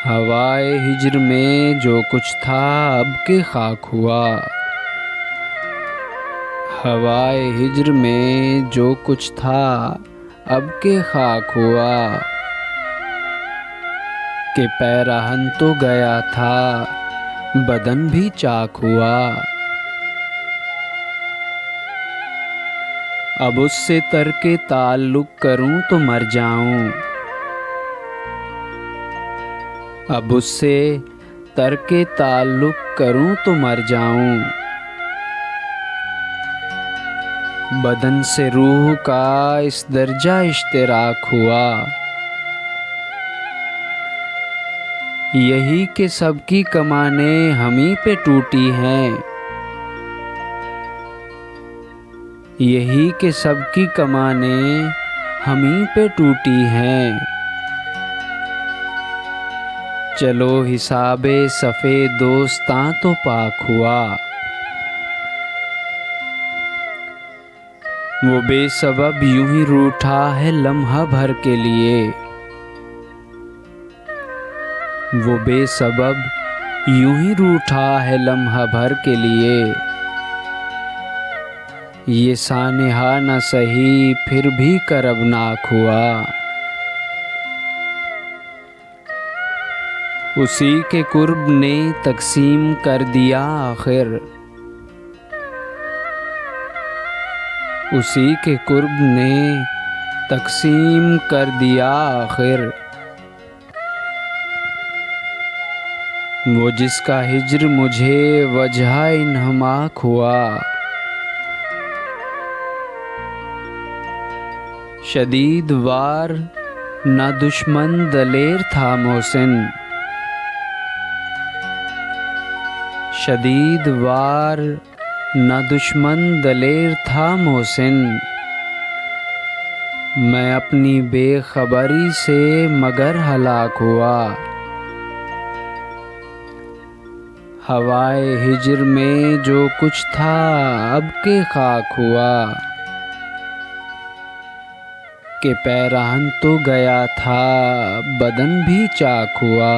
ہوائے ہجر میں جو کچھ تھا اب کے خاک ہوا، ہوائے ہجر میں جو کچھ تھا اب کے خاک ہوا، کہ پیراہن تو گیا تھا بدن بھی چاک ہوا، اب اس سے ترک تعلق کروں تو مر جاؤں، اب اس سے ترک تعلق کروں تو مر جاؤں، بدن سے روح کا اس درجہ اشتراک ہوا، یہی کہ سب کی کمانیں ہمیں پہ ٹوٹی ہیں، یہی کہ سب کی کمانیں ہمیں پہ ٹوٹی ہیں، چلو حساب صفِ دوستاں تو پاک ہوا، وہ بے سبب یوں ہی روٹھا ہے لمحہ بھر کے لیے، وہ بے سبب یوں ہی روٹھا ہے لمحہ بھر کے لیے، یہ سانحہ نہ سہی پھر بھی کربناک ہوا، اسی کے قرب نے تقسیم کر دیا آخر، اسی کے قرب نے تقسیم کر دیا آخر، وہ جس کا ہجر مجھے وجہ انہماک ہوا، شدید وار نہ دشمن دلیر تھا محسن، شدید وار نہ دشمن دلیر تھا محسن، میں اپنی بے خبری سے مگر ہلاک ہوا، ہوائے ہجر میں جو کچھ تھا اب کے خاک ہوا، کہ پیراہن تو گیا تھا بدن بھی چاک ہوا۔